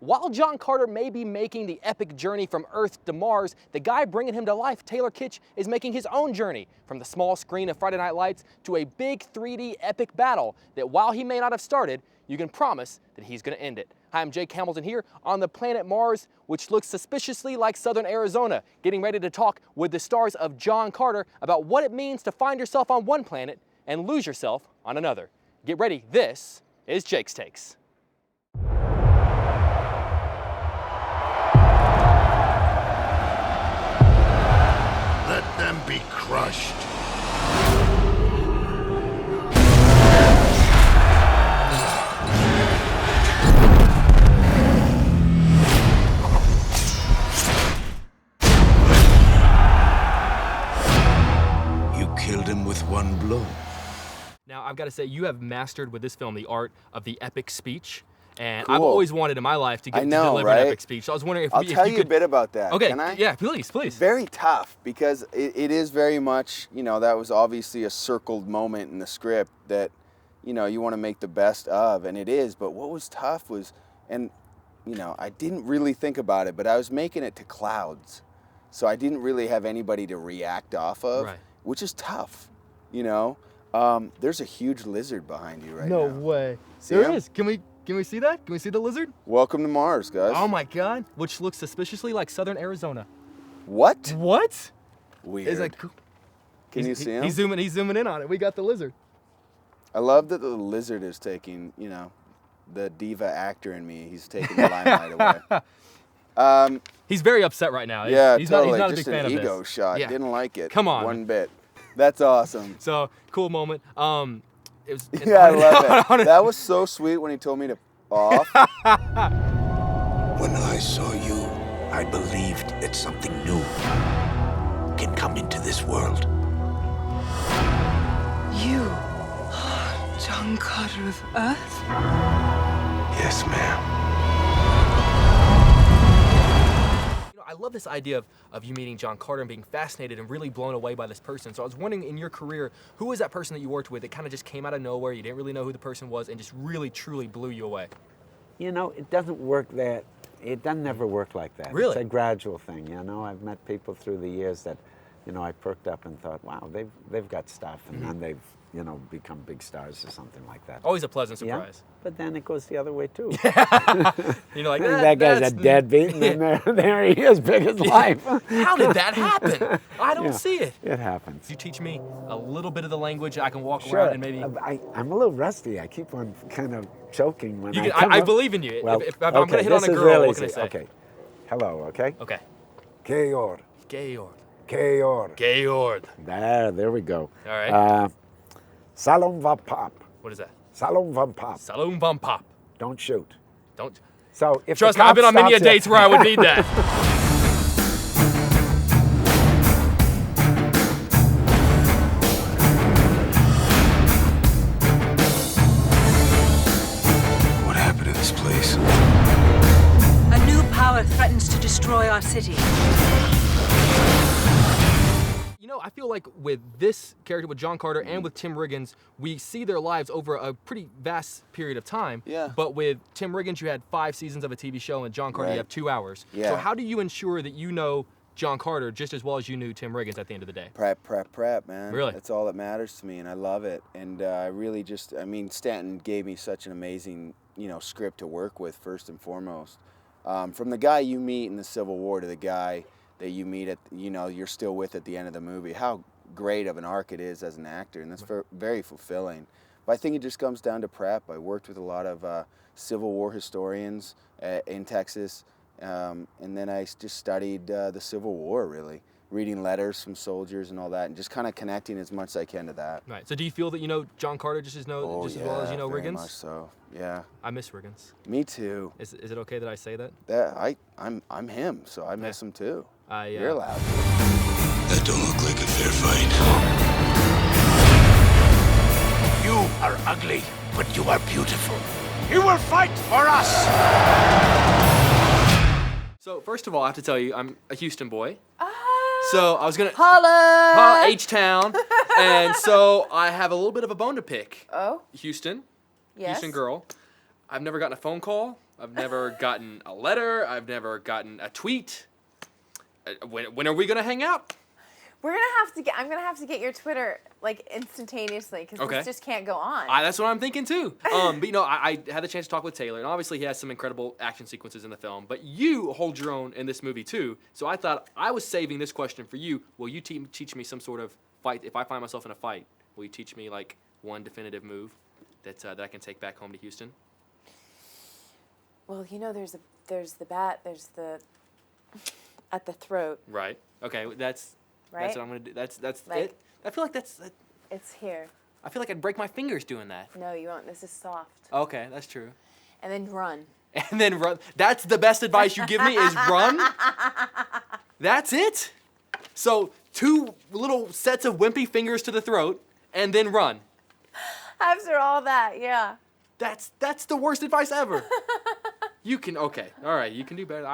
While John Carter may be making the epic journey from Earth to Mars, the guy bringing him to life, Taylor Kitsch, is making his own journey from the small screen of Friday Night Lights to a big 3D epic battle that, while he may not have started, you can promise that he's going to end it. Hi, I'm Jake Hamilton here on the planet Mars, which looks suspiciously like southern Arizona, getting ready to talk with the stars of John Carter about what it means to find yourself on one planet and lose yourself on another. Get ready, this is Jake's Takes. Let them be crushed. You killed him with one blow. Now, I've got to say, you have mastered with this film the art of the epic speech. And Cool. I've always wanted in my life to get to deliver an epic speech. So I was wondering if I'll you tell you could... a bit about that. Okay, Can I? yeah, please. Very tough because it is very much, that was obviously a circled moment in the script that, you want to make the best of, and it is. But what was tough was, I didn't really think about it, but I was making it to clouds. So I didn't really have anybody to react off of, which is tough, There's a huge lizard behind you right now. No way. See There him? is. Can we see that? Can we see the lizard? Welcome to Mars, guys. Oh my God. Which looks suspiciously like southern Arizona. What? What? Weird. Is that cool? Can you see him? He's zooming in on it. We got the lizard. I love that the lizard is taking, the diva actor in me. He's taking the limelight away. He's very upset right now. Yeah, he's totally. Not a Just big fan an of ego this. shot. Yeah. Didn't like it. Come on. One bit. That's awesome. So, cool moment. It was. Yeah, I love it. That was so sweet when he told me to off. When I saw you, I believed that something new can come into this world. You are John Carter of Earth? Yes, ma'am. I love this idea of you meeting John Carter and being fascinated and really blown away by this person. So I was wondering, in your career, who was that person that you worked with that kind of just came out of nowhere, you didn't really know who the person was, and just really, truly blew you away? It doesn't work that, it doesn't ever work like that. Really? It's a gradual thing, I've met people through the years that, I perked up and thought, wow, they've got stuff, and then they've, become big stars or something like that. Always a pleasant Yeah, surprise. but then it goes the other way too. Like that guy's a deadbeat, and then there he is, big as life. How did that happen? I don't see it. It happens. You teach me a little bit of the language, I can walk Sure. around and maybe... I'm a little rusty. I keep on kind of choking when I believe in you. Well, if I'm going to hit on a this is girl, really what can I easy. say? Okay. Hello, okay? Okay. Georg. Georg. Georg. Georg. There we go. All right. Salom va pop. What is that? Salom va pop. Saloon Vom Pop. Don't shoot. Don't... So if Trust the me, I've been on many cop dates where I would need that. What happened to this place? A new power threatens to destroy our city. I feel like with this character, with John Carter and with Tim Riggins, we see their lives over a pretty vast period of time. Yeah. But with Tim Riggins, you had 5 seasons of a TV show, and John Carter, you have 2 hours. Yeah. So how do you ensure that you know John Carter just as well as you knew Tim Riggins at the end of the day? Prep, man. Really? That's all that matters to me, and I love it. And I really Stanton gave me such an amazing, script to work with, first and foremost. From the guy you meet in the Civil War to the guy that you meet at, you're still with at the end of the movie, how great of an arc it is as an actor, and that's very fulfilling. But I think it just comes down to prep. I worked with a lot of Civil War historians in Texas, and then I just studied the Civil War, really, reading letters from soldiers and all that, and just kind of connecting as much as I can to that. Right. So do you feel that you know John Carter just as well as you know very Riggins? Much so. Yeah. I miss Riggins. Me too. Is it okay that I say that? I'm him, so I miss him too. You're You're allowed. That don't look like a fair fight. You are ugly, but you are beautiful. You will fight for us! So first of all, I have to tell you, I'm a Houston boy. So I was gonna Holla! H-Town, and so I have a little bit of a bone to pick. Oh? Houston, Yes. Houston girl. I've never gotten a phone call. I've never gotten a letter. I've never gotten a tweet. When are we gonna hang out? I'm gonna have to get your Twitter like instantaneously because this just can't go on. That's what I'm thinking too. But you know, I had the chance to talk with Taylor, and obviously he has some incredible action sequences in the film. But you hold your own in this movie too. So I thought I was saving this question for you. Will you teach me some sort of fight? If I find myself in a fight, will you teach me like one definitive move that I can take back home to Houston? Well, you know, there's the bat, there's the at the throat. Right. Okay. That's what I'm gonna do. That's like, it. I feel like it's here. I feel like I'd break my fingers doing that. No, you won't. This is soft. Okay, that's true. And then run. And then run. That's the best advice you give me is run? That's it? So 2 little sets of wimpy fingers to the throat and then run. After all that, yeah. That's the worst advice ever. You can, okay, all right, you can do better.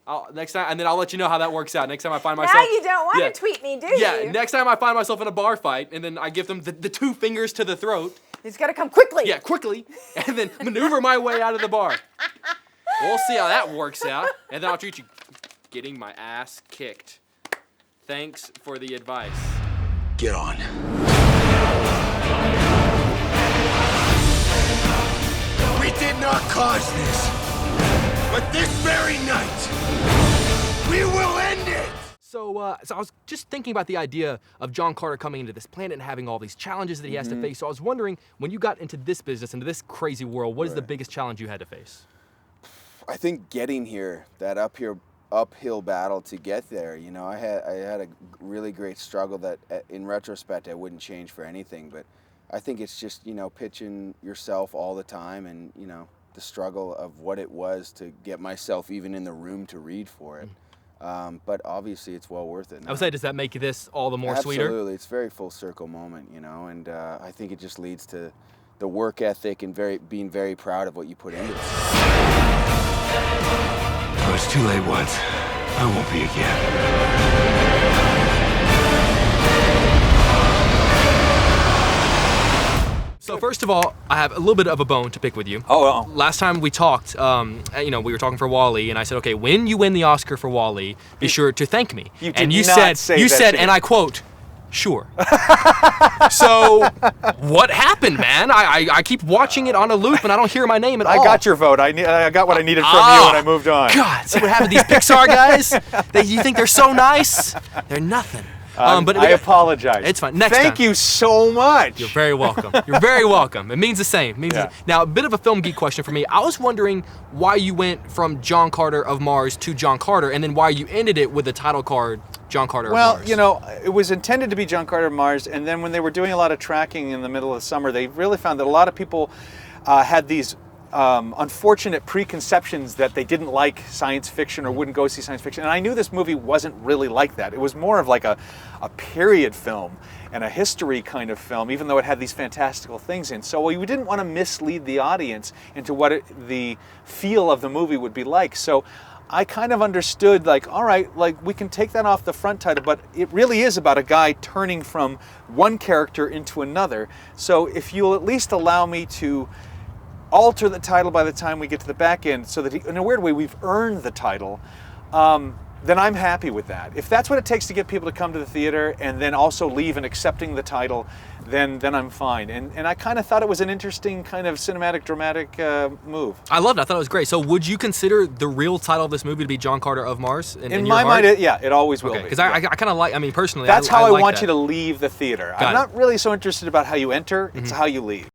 I'll next time, and then I'll let you know how that works out. Next time I find myself. Now you don't want to tweet me, do you? Yeah, next time I find myself in a bar fight, and then I give them the 2 fingers to the throat. It's got to come quickly. Yeah, quickly, and then maneuver my way out of the bar. We'll see how that works out, and then I'll treat you getting my ass kicked. Thanks for the advice. Get on. We did not cause this, but this very night, we will end it! So I was just thinking about the idea of John Carter coming into this planet and having all these challenges that he has to face. So I was wondering, when you got into this business, into this crazy world, what is the biggest challenge you had to face? I think getting here, that uphill battle to get there. You know, I had a really great struggle that, in retrospect, I wouldn't change for anything. But I think it's just, you know, pitching yourself all the time, and you know, the struggle of what it was to get myself even in the room to read for it. But obviously, it's well worth it now. I would say, does that make this all the more sweeter? Absolutely, it's a very full circle moment, you know, and I think it just leads to the work ethic and being very proud of what you put into it. I was too late once. I won't be again. So first of all, I have a little bit of a bone to pick with you. Oh, well. Last time we talked, you know, we were talking for WALL-E, and I said, okay, when you win the Oscar for WALL-E, be sure to thank me. You did and you not said, say you that said, to and me. I quote, sure. So what happened, man? I keep watching it on a loop, and I don't hear my name at all. I got your vote. I got what I needed from you, and I moved on. God, see what happened to these Pixar guys? You think they're so nice? They're nothing. But I apologize. It's fine. Next Thank time. you so much. You're very welcome. You're very welcome. It means the same. Now, a bit of a film geek question for me. I was wondering why you went from John Carter of Mars to John Carter, and then why you ended it with the title card, John Carter of Mars. Well, you know, it was intended to be John Carter of Mars, and then when they were doing a lot of tracking in the middle of the summer, they really found that a lot of people had these unfortunate preconceptions that they didn't like science fiction or wouldn't go see science fiction. And I knew this movie wasn't really like that. It was more of like a period film and a history kind of film, even though it had these fantastical things in. So we didn't want to mislead the audience into what the feel of the movie would be like. So I kind of understood, like, all right, like we can take that off the front title, but it really is about a guy turning from one character into another. So if you'll at least allow me to alter the title by the time we get to the back end so that, in a weird way, we've earned the title, then I'm happy with that. If that's what it takes to get people to come to the theater and then also leave and accepting the title, then I'm fine. And I kind of thought it was an interesting kind of cinematic, dramatic move. I loved it. I thought it was great. So would you consider the real title of this movie to be John Carter of Mars? In my your heart? mind, yeah, it always will be. Because I kind of like, I mean, personally, That's how I like want that. you to leave the theater. Got I'm it. not really so interested about how you enter, it's how you leave.